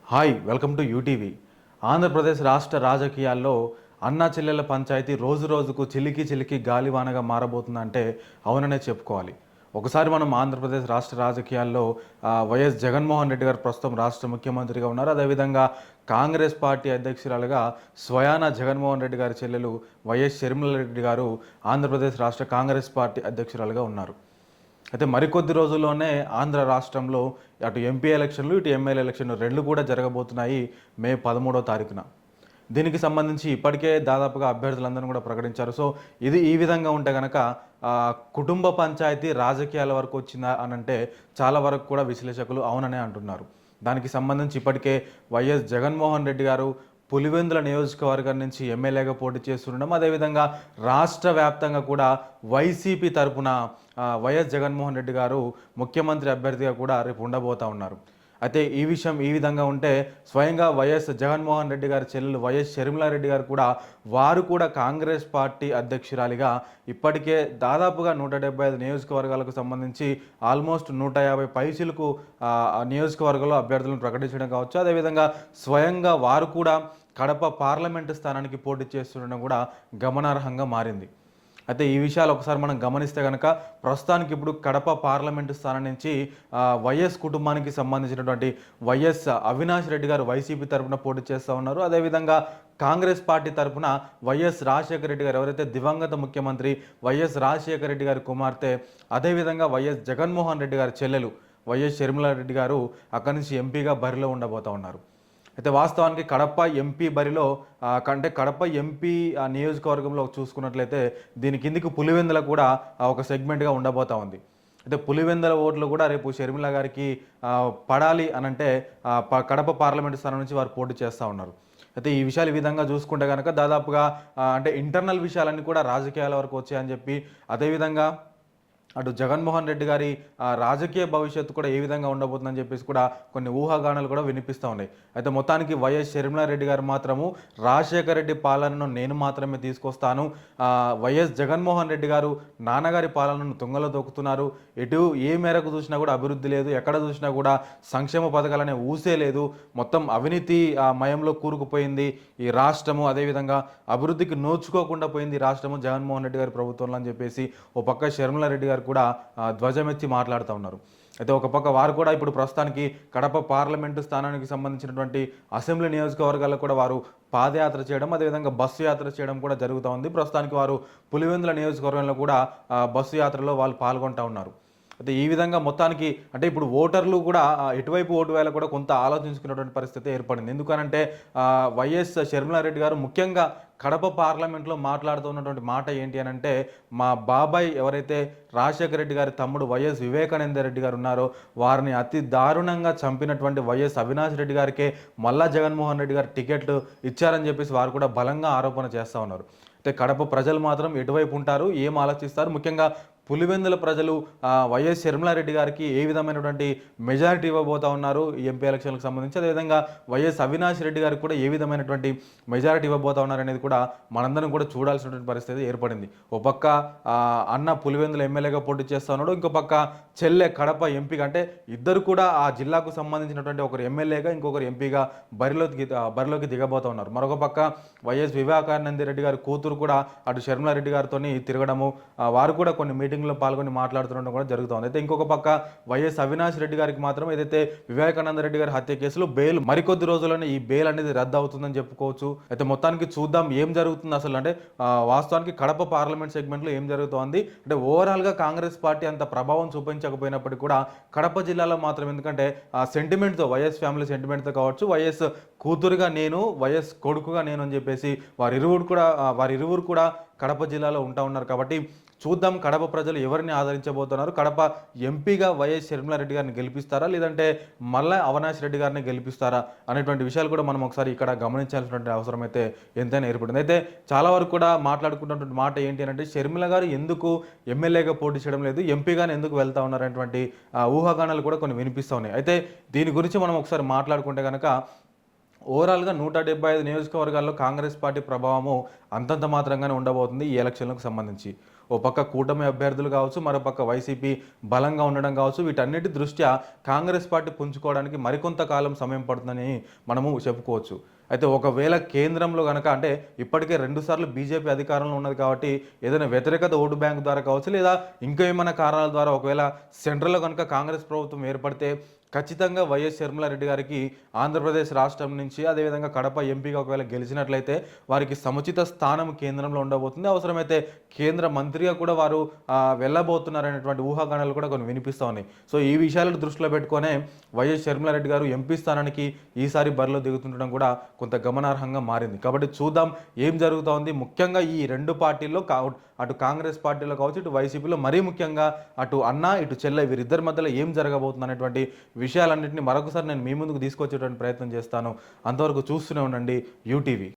Hi welcome to UTV. Andhra Pradesh రాష్ట్ర రాజకీయాల్లో అన్నా చెల్లెల పంచాయతీ రోజు రోజుకు చిలికి చిలికి గాలివానగా మారబోతుందంటే అవుననే చెప్పుకోవాలి. ఒకసారి మనం ఆంధ్రప్రదేశ్ రాష్ట్ర రాజకీయాల్లో వైఎస్ జగన్మోహన్ రెడ్డి గారు ప్రస్తుతం రాష్ట్ర ముఖ్యమంత్రిగా ఉన్నారు. అదేవిధంగా కాంగ్రెస్ పార్టీ అధ్యక్షురాలుగా స్వయాన జగన్మోహన్ రెడ్డి గారి చెల్లెలు వైఎస్ షర్మిలారెడ్డి గారు ఆంధ్రప్రదేశ్ రాష్ట్ర కాంగ్రెస్ పార్టీ అధ్యక్షురాలుగా ఉన్నారు. అయితే మరికొద్ది రోజుల్లోనే ఆంధ్ర రాష్ట్రంలో అటు ఎంపీ ఎలక్షన్లు ఇటు ఎమ్మెల్యే ఎలక్షన్లు రెండు కూడా జరగబోతున్నాయి మే 13వ తారీఖున. దీనికి సంబంధించి ఇప్పటికే దాదాపుగా అభ్యర్థులందరూ కూడా ప్రకటించారు. సో ఇది ఈ విధంగా ఉంటే కనుక కుటుంబ పంచాయతీ రాజకీయాల వరకు వచ్చిందా అని అంటే చాలా వరకు కూడా విశ్లేషకులు అవుననే అంటున్నారు. దానికి సంబంధించి ఇప్పటికే వైఎస్ జగన్మోహన్ రెడ్డి గారు పులివెందుల నియోజకవర్గం నుంచి ఎమ్మెల్యేగా పోటీ చేస్తుండడం, అదేవిధంగా రాష్ట్ర వ్యాప్తంగా కూడా వైసీపీ తరపున వైఎస్ జగన్మోహన్ రెడ్డి గారు ముఖ్యమంత్రి అభ్యర్థిగా కూడా రేపు ఉండబోతూ ఉన్నారు. అయితే ఈ విషయం ఈ విధంగా ఉంటే స్వయంగా వైఎస్ జగన్మోహన్ రెడ్డి గారి చెల్లెలు వైఎస్ షర్మిలారెడ్డి గారు కూడా వారు కూడా కాంగ్రెస్ పార్టీ అధ్యక్షురాలిగా ఇప్పటికే దాదాపుగా 175 నియోజకవర్గాలకు సంబంధించి ఆల్మోస్ట్ 150 పైసలకు నియోజకవర్గంలో అభ్యర్థులను ప్రకటించడం కావచ్చు. అదేవిధంగా స్వయంగా వారు కూడా కడప పార్లమెంటు స్థానానికి పోటీ చేస్తుండడం కూడా గమనార్హంగా మారింది. అయితే ఈ విషయాలు ఒకసారి మనం గమనిస్తే కనుక ప్రస్తుతానికి ఇప్పుడు కడప పార్లమెంటు స్థానం నుంచి వైఎస్ కుటుంబానికి సంబంధించినటువంటి వైఎస్ అవినాష్ రెడ్డి గారు వైసీపీ తరఫున పోటీ చేస్తూ ఉన్నారు. అదేవిధంగా కాంగ్రెస్ పార్టీ తరఫున వైఎస్ రాజశేఖర రెడ్డి గారు, ఎవరైతే దివంగత ముఖ్యమంత్రి వైఎస్ రాజశేఖర రెడ్డి గారి కుమార్తె, అదేవిధంగా వైఎస్ జగన్మోహన్ రెడ్డి గారి చెల్లెలు వైఎస్ షర్మిలారెడ్డి గారు అక్కడి నుంచి ఎంపీగా బరిలో ఉండబోతూ ఉన్నారు. అయితే వాస్తవానికి కడప ఎంపీ బరిలో కంటే కడప ఎంపీ నియోజకవర్గంలో చూసుకున్నట్లయితే దీని కిందికి పులివెందుల కూడా ఒక సెగ్మెంట్గా ఉండబోతా ఉంది. అయితే పులివెందుల ఓట్లు కూడా రేపు షర్మిల గారికి పడాలి అనంటే కడప పార్లమెంటు స్థానం నుంచి వారు పోటీ చేస్తూ ఉన్నారు. అయితే ఈ విషయాలు ఈ విధంగా చూసుకుంటే కనుక దాదాపుగా అంటే ఇంటర్నల్ విషయాలన్నీ కూడా రాజకీయాల వరకు వచ్చాయని చెప్పి, అదేవిధంగా అటు జగన్మోహన్ రెడ్డి గారి రాజకీయ భవిష్యత్తు కూడా ఏ విధంగా ఉండబోతుందని చెప్పేసి కూడా కొన్ని ఊహాగానాలు కూడా వినిపిస్తూ ఉన్నాయి. అయితే మొత్తానికి వైఎస్ షర్మిలారెడ్డి గారు మాత్రము రాజశేఖర రెడ్డి పాలనను నేను మాత్రమే తీసుకొస్తాను, వైఎస్ జగన్మోహన్ రెడ్డి గారు నాన్నగారి పాలనను తుంగలో తొక్కుతున్నారు, ఎటు ఏ మేరకు చూసినా కూడా అభివృద్ధి లేదు, ఎక్కడ చూసినా కూడా సంక్షేమ పథకాలనే ఊసే లేదు, మొత్తం అవినీతి మయంలో కూరుకుపోయింది ఈ రాష్ట్రము, అదేవిధంగా అభివృద్ధికి నోచుకోకుండా పోయింది రాష్ట్రము జగన్మోహన్ రెడ్డి గారి ప్రభుత్వంలో అని చెప్పేసి ఓ పక్క షర్మిలారెడ్డి గారు కూడా ధ్వజమెత్తి మాట్లాడుతూ ఉన్నారు. అయితే ఒక పక్క వారు కూడా ఇప్పుడు ప్రస్తుతానికి కడప పార్లమెంటు స్థానానికి సంబంధించినటువంటి అసెంబ్లీ నియోజకవర్గాల్లో కూడా వారు పాదయాత్ర చేయడం, అదేవిధంగా బస్సు యాత్ర చేయడం కూడా జరుగుతూ ఉంది. ప్రస్తుతానికి వారు పులివెందుల నియోజకవర్గంలో కూడా బస్సు యాత్రలో వాళ్ళు పాల్గొంటూ ఉన్నారు. అయితే ఈ విధంగా మొత్తానికి అంటే ఇప్పుడు ఓటర్లు కూడా ఎటువైపు ఓటు వేయాలో కూడా కొంత ఆలోచించుకున్నటువంటి పరిస్థితి ఏర్పడింది. ఎందుకనంటే వైఎస్ షర్మిలారెడ్డి గారు ముఖ్యంగా కడప పార్లమెంట్లో మాట్లాడుతున్నటువంటి మాట ఏంటి అని అంటే, మా బాబాయ్ ఎవరైతే రాజశేఖర రెడ్డి గారి తమ్ముడు వైఎస్ వివేకానంద రెడ్డి గారు ఉన్నారో వారిని అతి దారుణంగా చంపినటువంటి వైఎస్ అవినాష్ రెడ్డి గారికే మళ్ళా జగన్మోహన్ రెడ్డి గారు టికెట్లు ఇచ్చారని చెప్పేసి వారు కూడా బలంగా ఆరోపణ చేస్తూ ఉన్నారు. అయితే కడప ప్రజలు మాత్రం ఎటువైపు ఉంటారు, ఏం ఆలోచిస్తారు, ముఖ్యంగా పులివెందుల ప్రజలు వైఎస్ షర్మిలారెడ్డి గారికి ఏ విధమైనటువంటి మెజారిటీ ఇవ్వబోతా ఉన్నారు ఈ ఎంపీ ఎలక్షన్లకు సంబంధించి, అదేవిధంగా వైఎస్ అవినాష్ రెడ్డి గారికి కూడా ఏ విధమైనటువంటి మెజారిటీ ఇవ్వబోతా ఉన్నారు అనేది కూడా మనందరం కూడా చూడాల్సినటువంటి పరిస్థితి ఏర్పడింది. ఒక పక్క అన్న పులివెందుల ఎమ్మెల్యేగా పోటీ చేస్తూ ఉన్నాడు, ఇంకో పక్క చెల్లె కడప ఎంపీగా, అంటే ఇద్దరు కూడా ఆ జిల్లాకు సంబంధించినటువంటి ఒకరు ఎమ్మెల్యేగా ఇంకొకరు ఎంపీగా బరిలోకి దిగబోతా ఉన్నారు. మరొక పక్క వైఎస్ వివేకానంద రెడ్డి గారి కూతురు కూడా అటు షర్మిలారెడ్డి గారితో తిరగడము, వారు కూడా కొన్ని మీటింగ్లో పాల్గొని మాట్లాడుతుండడం కూడా జరుగుతుంది. అయితే ఇంకొక పక్క వైఎస్ అవినాష్ రెడ్డి గారికి మాత్రం ఏదైతే వివేకానంద రెడ్డి గారి హత్య కేసులో బెయిల్ మరికొద్ది రోజుల్లోనే ఈ బెయిల్ అనేది రద్దు అవుతుందని చెప్పుకోవచ్చు. అయితే మొత్తానికి చూద్దాం ఏం జరుగుతుంది అసలు, అంటే వాస్తవానికి కడప పార్లమెంట్ సెగ్మెంట్లో ఏం జరుగుతోంది అంటే ఓవరాల్గా కాంగ్రెస్ పార్టీ అంత ప్రభావం చూపించకపోయినప్పటికీ కూడా కడప జిల్లాలో మాత్రం, ఎందుకంటే సెంటిమెంట్తో వైఎస్ ఫ్యామిలీ సెంటిమెంట్తో కావచ్చు, వైఎస్ కూతురుగా నేను వైఎస్ కొడుకుగా నేను అని చెప్పేసి వారిరువురు కూడా కడప జిల్లాలో ఉన్నారు. కాబట్టి చూద్దాం కడప ప్రజలు ఎవరిని ఆదరించబోతున్నారు, కడప ఎంపీగా వైఎస్ షర్మిలారెడ్డి గారిని గెలిపిస్తారా లేదంటే మళ్ళీ అవినాష్ రెడ్డి గారిని గెలిపిస్తారా అనేటువంటి విషయాలు కూడా మనం ఒకసారి ఇక్కడ గమనించాల్సినటువంటి అవసరం అయితే ఎంతైనా ఏర్పడింది. అయితే చాలా వరకు కూడా మాట్లాడుకున్నటువంటి మాట ఏంటి అంటే షర్మిల గారు ఎందుకు ఎమ్మెల్యేగా పోటీ చేయడం లేదు, ఎంపీగానే ఎందుకు వెళ్తా ఉన్నారనేటువంటి ఊహాగానాలు కూడా కొన్ని వినిపిస్తూ ఉన్నాయి. అయితే దీని గురించి మనం ఒకసారి మాట్లాడుకుంటే కనుక ఓవరాల్గా 175 నియోజకవర్గాల్లో కాంగ్రెస్ పార్టీ ప్రభావము అంతంత మాత్రంగానే ఉండబోతుంది ఈ ఎలక్షన్లకు సంబంధించి. ఓ పక్క కూటమి అభ్యర్థులు కావచ్చు, మరో పక్క వైసీపీ బలంగా ఉండడం కావచ్చు, వీటన్నిటి దృష్ట్యా కాంగ్రెస్ పార్టీ పుంజుకోవడానికి మరికొంత కాలం సమయం పడుతుందని మనము చెప్పుకోవచ్చు. అయితే ఒకవేళ కేంద్రంలో గనక అంటే ఇప్పటికే 2 సార్లు బీజేపీ అధికారంలో ఉన్నది కాబట్టి ఏదైనా వ్యతిరేకత ఓటు బ్యాంక్ ద్వారా కావచ్చు, లేదా ఇంకా ఏమైనా కారణాల ద్వారా ఒకవేళ సెంట్రల్‌లో గనుక కాంగ్రెస్ ప్రభుత్వం ఏర్పడితే ఖచ్చితంగా వైఎస్ షర్మిలారెడ్డి గారికి ఆంధ్రప్రదేశ్ రాష్ట్రం నుంచి, అదేవిధంగా కడప ఎంపీగా ఒకవేళ గెలిచినట్లయితే వారికి సముచిత స్థానం కేంద్రంలో ఉండబోతుంది. అవసరమైతే కేంద్ర మంత్రిగా కూడా వారు వెళ్ళబోతున్నారనేటువంటి ఊహాగానాలు కూడా కొన్ని వినిపిస్తా ఉన్నాయి. సో ఈ విషయాలను దృష్టిలో పెట్టుకొనే వైఎస్ షర్మిలారెడ్డి గారు ఎంపీ స్థానానికి ఈసారి బరిలో దిగుతుండడం కూడా కొంత గమనార్హంగా మారింది. కాబట్టి చూద్దాం ఏం జరుగుతా ఉంది. ముఖ్యంగా ఈ 2 పార్టీల్లో అటు కాంగ్రెస్ పార్టీలో కావచ్చు, ఇటు వైసీపీలో, మరీ ముఖ్యంగా అటు అన్న, ఇటు చెల్లె వీరిద్దరి మధ్యలో ఏం జరగబోతుంది అనేటువంటి విషయాలన్నింటినీ మరొకసారి నేను మీ ముందుకు తీసుకొచ్చేటువంటి ప్రయత్నం చేస్తాను. అంతవరకు చూస్తూనే ఉండండి యూటీవీ.